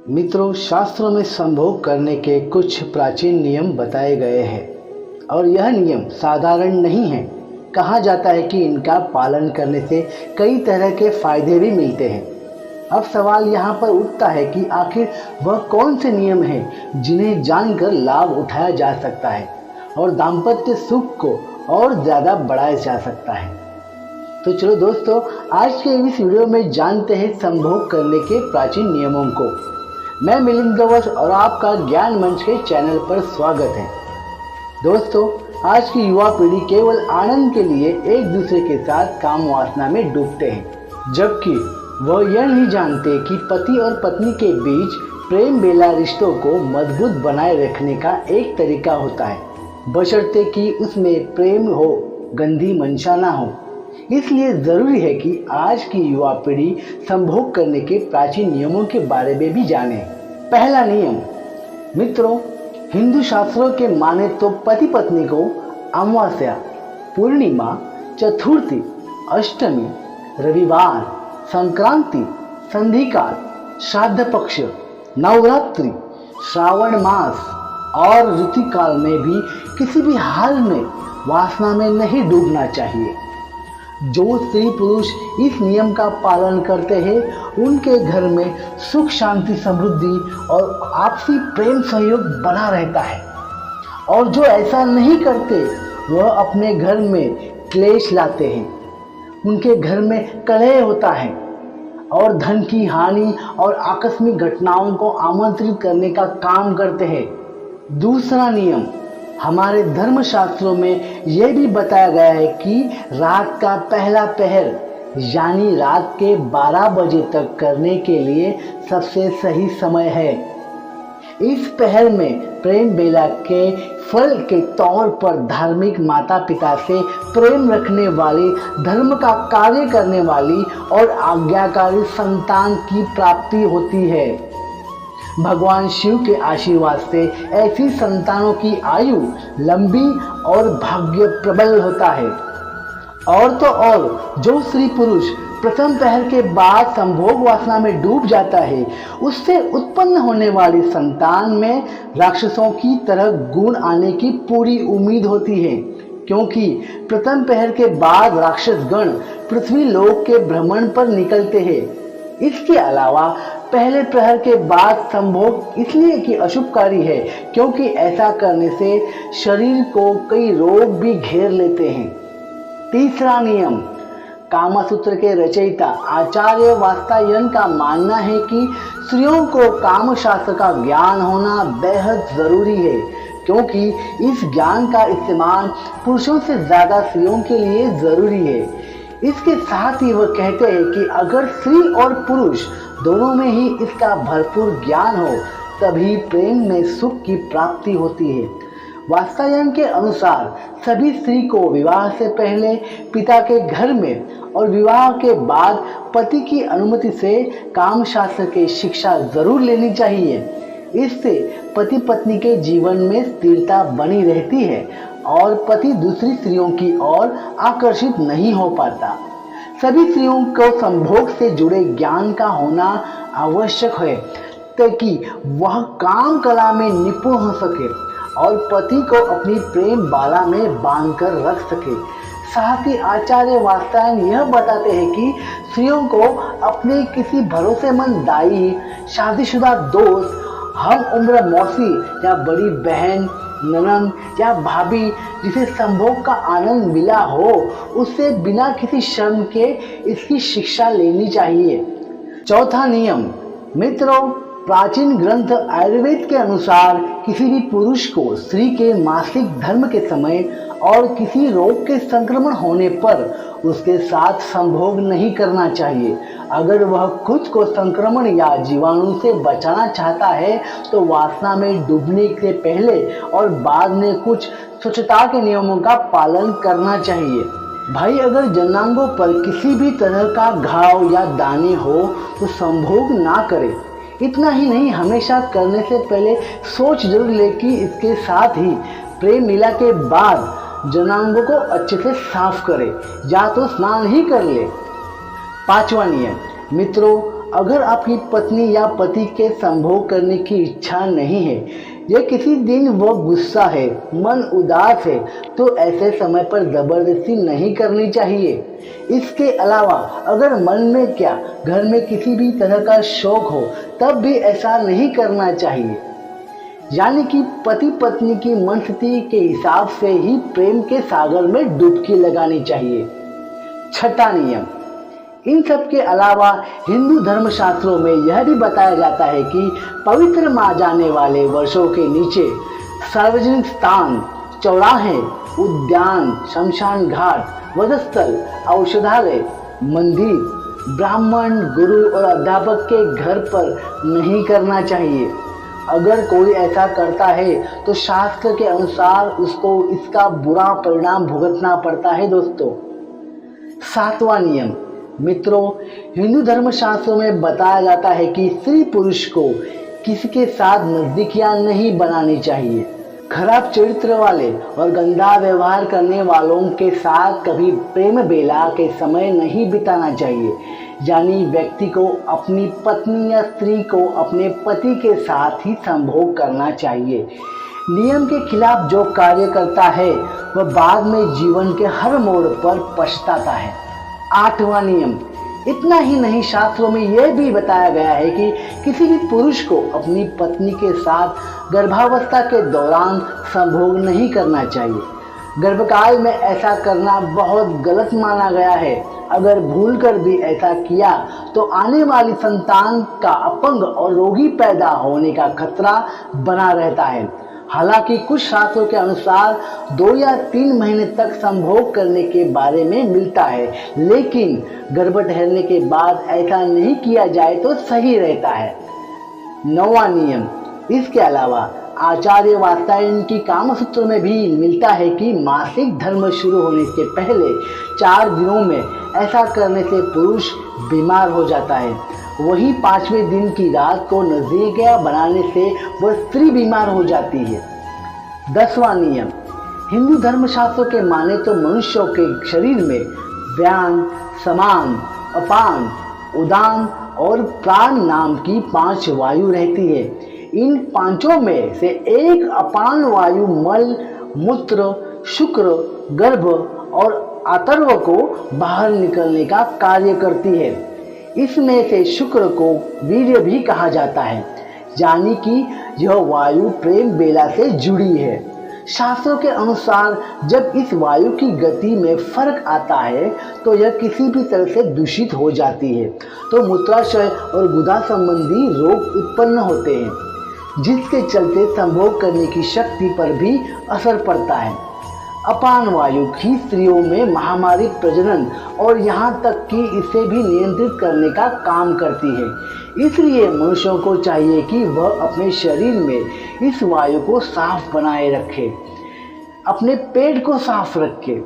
मित्रों, शास्त्रों में संभोग करने के कुछ प्राचीन नियम बताए गए हैं और यह नियम साधारण नहीं है। कहा जाता है कि इनका पालन करने से कई तरह के फायदे भी मिलते हैं। अब सवाल यहाँ पर उठता है कि आखिर वह कौन से नियम हैं जिन्हें जानकर लाभ उठाया जा सकता है और दाम्पत्य सुख को और ज़्यादा बढ़ाया जा सकता है। तो चलो दोस्तों, आज के इस वीडियो में जानते हैं संभोग करने के प्राचीन नियमों को। मैं मिलिंद गवस और आपका ज्ञान मंच के चैनल पर स्वागत है। दोस्तों, आज की युवा पीढ़ी केवल आनंद के लिए एक दूसरे के साथ काम वासना में डूबते हैं, जबकि वह यह नहीं जानते कि पति और पत्नी के बीच प्रेम बेला रिश्तों को मजबूत बनाए रखने का एक तरीका होता है, बशर्ते कि उसमें प्रेम हो, गंदी मंशा ना हो। इसलिए ज़रूरी है कि आज की युवा पीढ़ी संभोग करने के प्राचीन नियमों के बारे में भी जाने। पहला नियम, मित्रों, हिंदू शास्त्रों के माने तो पति पत्नी को अमावस्या, पूर्णिमा, चतुर्थी, अष्टमी, रविवार, संक्रांति, संधिकाल, श्राद्ध पक्ष, नवरात्रि, श्रावण मास और ऋतुकाल में भी किसी भी हाल में वासना में नहीं डूबना चाहिए। जो स्त्री पुरुष इस नियम का पालन करते हैं उनके घर में सुख, शांति, समृद्धि और आपसी प्रेम सहयोग बना रहता है, और जो ऐसा नहीं करते वह अपने घर में क्लेश लाते हैं। उनके घर में कलह होता है और धन की हानि और आकस्मिक घटनाओं को आमंत्रित करने का काम करते हैं। दूसरा नियम, हमारे धर्मशास्त्रों में यह भी बताया गया है कि रात का पहला पहर यानी रात के 12 बजे तक करने के लिए सबसे सही समय है। इस पहर में प्रेम बेला के फल के तौर पर धार्मिक माता पिता से प्रेम रखने वाली, धर्म का कार्य करने वाली और आज्ञाकारी संतान की प्राप्ति होती है। भगवान शिव के आशीर्वाद से ऐसी संतानों की आयु लंबी और भाग्य प्रबल होता है। और तो और जो स्त्री पुरुष प्रथम पहर के बाद संभोग वासना में डूब जाता है, उससे उत्पन्न होने वाली संतान में राक्षसों की तरह गुण आने की पूरी उम्मीद होती है, क्योंकि प्रथम पहर के बाद राक्षस गण पृथ्वी लोक के भ्रमण पर निकलते हैं। इसके अलावा पहले प्रहर के बाद संभोग इसलिए कि अशुभकारी है, क्योंकि ऐसा करने से शरीर को कई रोग भी घेर लेते हैं। तीसरा नियम, कामसूत्र के रचयिता आचार्य वात्स्यायन का मानना है कि स्त्रियों को काम शास्त्र का ज्ञान होना बेहद जरूरी है, क्योंकि इस ज्ञान का इस्तेमाल पुरुषों से ज्यादा स्त्रियों के लिए जरूरी है। इसके साथ ही वह कहते हैं कि अगर स्त्री और पुरुष दोनों में ही इसका भरपूर ज्ञान हो, तभी प्रेम में सुख की प्राप्ति होती है। वात्स्यायन के अनुसार सभी स्त्री को विवाह से पहले पिता के घर में और विवाह के बाद पति की अनुमति से कामशास्त्र की शिक्षा जरूर लेनी चाहिए। इससे पति पत्नी के जीवन में स्थिरता बनी रहती है और पति दूसरी स्त्रियों की ओर आकर्षित नहीं हो पाता। सभी स्त्रियों को संभोग से जुड़े ज्ञान का होना आवश्यक है, ताकि वह काम कला में निपुण हो सके और पति को अपनी प्रेम बाला में बांधकर रख सके। साथ ही आचार्य वात्स्यायन यह बताते हैं कि स्त्रियों को अपने किसी भरोसेमंद दाई, शादीशुदा दोस्त, हम उम्र मौसी या बड़ी बहन, ननद या भाभी जिसे संभोग का आनंद मिला हो, उससे बिना किसी शर्म के इसकी शिक्षा लेनी चाहिए। चौथा नियम, मित्रों, प्राचीन ग्रंथ आयुर्वेद के अनुसार किसी भी पुरुष को स्त्री के मासिक धर्म के समय और किसी रोग के संक्रमण होने पर उसके साथ संभोग नहीं करना चाहिए। अगर वह खुद को संक्रमण या जीवाणु से बचाना चाहता है तो वासना में डूबने से पहले और बाद में कुछ स्वच्छता के नियमों का पालन करना चाहिए। भाई, अगर जनांगों पर किसी भी तरह का घाव या दाने हो तो संभोग ना करें। इतना ही नहीं, हमेशा करने से पहले सोच जरूर ले कि इसके साथ ही प्रेम लीला के बाद जनांगों को अच्छे से साफ करे या तो स्नान ही कर ले। पांचवा नियम, मित्रों, अगर आपकी पत्नी या पति के संभोग करने की इच्छा नहीं है या किसी दिन वो गुस्सा है, मन उदास है, तो ऐसे समय पर जबरदस्ती नहीं करनी चाहिए। इसके अलावा अगर मन में क्या घर में किसी भी तरह का शौक हो तब भी ऐसा नहीं करना चाहिए। यानी कि पति पत्नी की मनस्थिति के हिसाब से ही प्रेम के सागर में डुबकी लगानी चाहिए। छठा नियम, इन सब के अलावा हिंदू धर्मशास्त्रों में यह भी बताया जाता है कि पवित्र माने जाने वाले वर्षों के नीचे सार्वजनिक स्थान, चौराहे, उद्यान, शमशान घाट, वधस्थल, औषधालय, मंदिर, ब्राह्मण, गुरु और अध्यापक के घर पर नहीं करना चाहिए। अगर कोई ऐसा करता है तो शास्त्र के अनुसार उसको इसका बुरा परिणाम भुगतना पड़ता है दोस्तों। सातवां नियम, मित्रों, हिंदू धर्मशास्त्रों में बताया जाता है कि स्त्री पुरुष को किसी के साथ नजदीकियां नहीं बनानी चाहिए। खराब चरित्र वाले और गंदा व्यवहार करने वालों के साथ कभी प्रेम बेला के समय नहीं बिताना चाहिए। यानी व्यक्ति को अपनी पत्नी या स्त्री को अपने पति के साथ ही संभोग करना चाहिए। नियम के खिलाफ जो कार्य करता है वह बाद में जीवन के हर मोड़ पर पछताता है। आठवां नियम, इतना ही नहीं, शास्त्रों में यह भी बताया गया है कि किसी भी पुरुष को अपनी पत्नी के साथ गर्भावस्था के दौरान संभोग नहीं करना चाहिए। गर्भकाल में ऐसा करना बहुत गलत माना गया है। अगर भूलकर भी ऐसा किया तो आने वाली संतान का अपंग और रोगी पैदा होने का खतरा बना रहता है। हालांकि कुछ शास्त्रों के अनुसार 2 या 3 महीने तक संभोग करने के बारे में मिलता है, लेकिन गर्भ ठहरने के बाद ऐसा नहीं किया जाए तो सही रहता है। 9वां नियम, इसके अलावा आचार्य वात्स्यायन की कामसूत्र में भी मिलता है कि मासिक धर्म शुरू होने से पहले 4 दिनों में ऐसा करने से पुरुष बीमार हो जाता है। वही 5वें दिन की रात को नजदीकियां बनाने से वह स्त्री बीमार हो जाती है। 10वां नियम, हिंदू धर्मशास्त्रों के माने तो मनुष्यों के शरीर में व्यान, समान, अपान, उदान और प्राण नाम की 5 वायु रहती है। इन 5 में से एक अपान वायु मल, मूत्र, शुक्र, गर्भ और आतर्व को बाहर निकलने का कार्य करती है। इसमें से शुक्र को वीर्य भी कहा जाता है, यानी कि यह वायु प्रेम बेला से जुड़ी है। शास्त्रों के अनुसार जब इस वायु की गति में फर्क आता है तो यह किसी भी तरह से दूषित हो जाती है, तो मूत्राशय और गुदा संबंधी रोग उत्पन्न होते हैं, जिसके चलते संभोग करने की शक्ति पर भी असर पड़ता है। अपान वायु ही स्त्रियों में महामारी, प्रजनन और यहाँ तक कि इसे भी नियंत्रित करने का काम करती है। इसलिए मनुष्यों को चाहिए कि वह अपने शरीर में इस वायु को साफ बनाए रखे, अपने पेट को साफ रखे।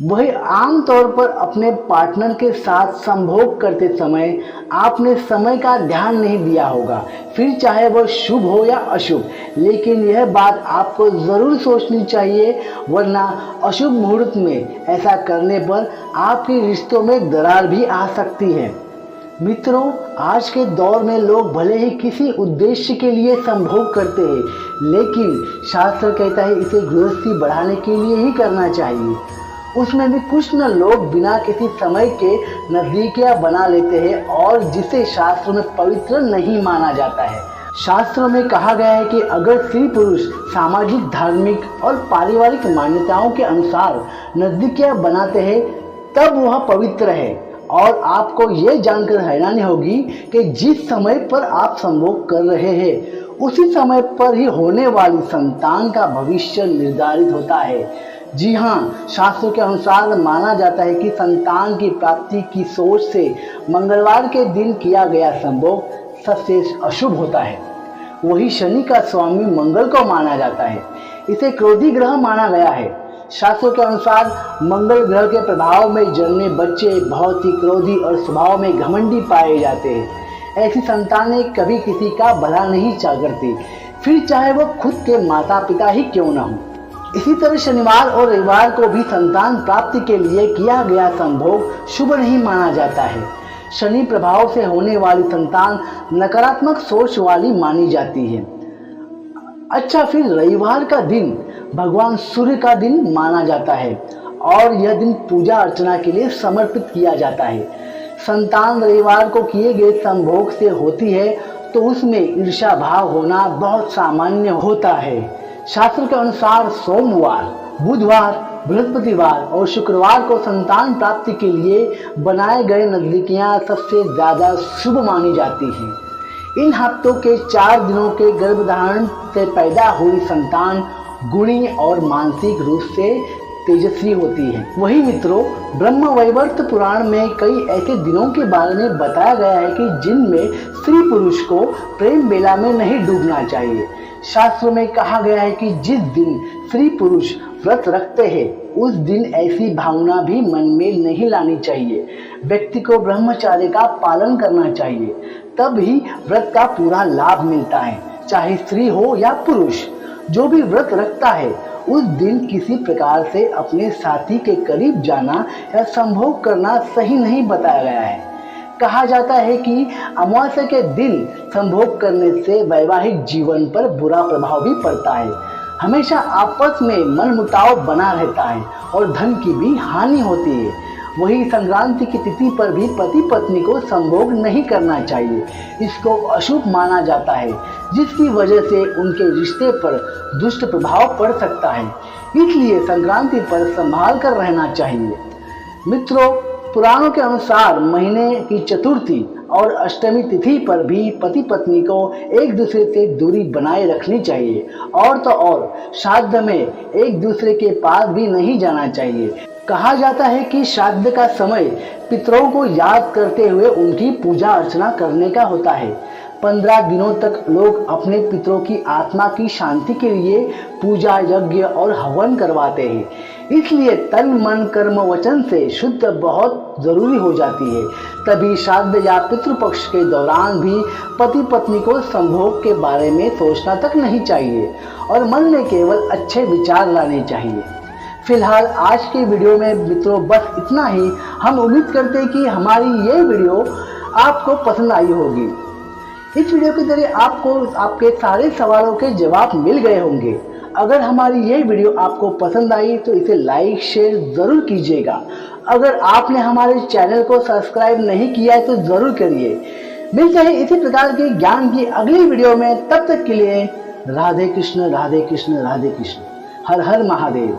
वही आमतौर पर अपने पार्टनर के साथ संभोग करते समय आपने समय का ध्यान नहीं दिया होगा, फिर चाहे वह शुभ हो या अशुभ, लेकिन यह बात आपको ज़रूर सोचनी चाहिए, वरना अशुभ मुहूर्त में ऐसा करने पर आपके रिश्तों में दरार भी आ सकती है। मित्रों, आज के दौर में लोग भले ही किसी उद्देश्य के लिए संभोग करते हैं, लेकिन शास्त्र कहता है इसे गृहस्थी बढ़ाने के लिए ही करना चाहिए। उसमें भी कुछ न लोग बिना किसी समय के नजदीकियां बना लेते हैं और जिसे शास्त्रों में पवित्र नहीं माना जाता है। शास्त्रों में कहा गया है कि अगर स्त्री पुरुष सामाजिक, धार्मिक और पारिवारिक मान्यताओं के अनुसार नजदीकियां बनाते हैं तब वह पवित्र है। और आपको ये जानकर हैरानी होगी कि जिस समय पर आप संभोग कर रहे हैं उसी समय पर ही होने वाली संतान का भविष्य निर्धारित होता है। जी हाँ, शास्त्रों के अनुसार माना जाता है कि संतान की प्राप्ति की सोच से मंगलवार के दिन किया गया संभोग सबसे अशुभ होता है। वही शनि का स्वामी मंगल को माना जाता है। इसे क्रोधी ग्रह माना गया है। शास्त्रों के अनुसार मंगल ग्रह के प्रभाव में जन्मे बच्चे बहुत ही क्रोधी और स्वभाव में घमंडी पाए जाते हैं। ऐसी संतानें कभी किसी का भला नहीं चाह करती, फिर चाहे वो खुद के माता पिता ही क्यों न हो। इसी तरह शनिवार और रविवार को भी संतान प्राप्ति के लिए किया गया संभोग शुभ नहीं माना जाता है। शनि प्रभाव से होने वाली संतान नकारात्मक सोच वाली मानी जाती है। अच्छा, फिर रविवार का दिन भगवान सूर्य का दिन माना जाता है और यह दिन पूजा अर्चना के लिए समर्पित किया जाता है। संतान रविवार को किए गए संभोग से होती है तो उसमें ईर्ष्या भाव होना बहुत सामान्य होता है। शास्त्र के अनुसार सोमवार, बुधवार, बृहस्पतिवार और शुक्रवार को संतान प्राप्ति के लिए बनाए गए नजदीकियां सबसे ज्यादा शुभ मानी जाती हैं। इन हफ्तों के 4 दिनों के गर्भधारण से पैदा हुई संतान गुणी और मानसिक रूप से तेजस्वी होती है। वही मित्रों, ब्रह्म वैवर्त पुराण में कई ऐसे दिनों के बारे में बताया गया है कि जिनमें स्त्री पुरुष को प्रेम बेला में नहीं डूबना चाहिए। शास्त्रों में कहा गया है कि जिस दिन स्त्री पुरुष व्रत रखते हैं उस दिन ऐसी भावना भी मन में नहीं लानी चाहिए। व्यक्ति को ब्रह्मचर्य का पालन करना चाहिए, तब ही व्रत का पूरा लाभ मिलता है। चाहे स्त्री हो या पुरुष, जो भी व्रत रखता है उस दिन किसी प्रकार से अपने साथी के करीब जाना या संभोग करना सही नहीं बताया गया है। कहा जाता है कि अमावस्या के दिन संभोग करने से वैवाहिक जीवन पर बुरा प्रभाव भी पड़ता है। हमेशा आपस में मनमुटाव बना रहता है और धन की भी हानि होती है। वही संक्रांति की तिथि पर भी पति पत्नी को संभोग नहीं करना चाहिए। इसको अशुभ माना जाता है, जिसकी वजह से उनके रिश्ते पर दुष्ट प्रभाव पड़ सकता है। इसलिए संक्रांति पर संभाल कर रहना चाहिए। मित्रों, पुराणों के अनुसार महीने की चतुर्थी और अष्टमी तिथि पर भी पति पत्नी को एक दूसरे से दूरी बनाए रखनी चाहिए। और तो और श्राद्ध में एक दूसरे के पास भी नहीं जाना चाहिए। कहा जाता है कि श्राद्ध का समय पितरों को याद करते हुए उनकी पूजा अर्चना करने का होता है। 15 दिनों तक लोग अपने पितरों की आत्मा की शांति के लिए पूजा, यज्ञ और हवन करवाते हैं। इसलिए तन मन कर्म वचन से शुद्ध बहुत जरूरी हो जाती है। तभी श्राद्ध या पितृपक्ष के दौरान भी पति पत्नी को संभोग के बारे में सोचना तक नहीं चाहिए और मन में केवल अच्छे विचार लाने चाहिए। फिलहाल आज के वीडियो में मित्रों बस इतना ही। हम उम्मीद करते हैं कि हमारी ये वीडियो आपको पसंद आई होगी। इस वीडियो के जरिए आपको आपके सारे सवालों के जवाब मिल गए होंगे। अगर हमारी ये वीडियो आपको पसंद आई तो इसे लाइक शेयर जरूर कीजिएगा। अगर आपने हमारे चैनल को सब्सक्राइब नहीं किया है तो जरूर करिए। मिलते हैं इसी प्रकार के ज्ञान की अगली वीडियो में। तब तक के लिए राधे कृष्ण राधे कृष्ण राधे कृष्ण। हर हर महादेव।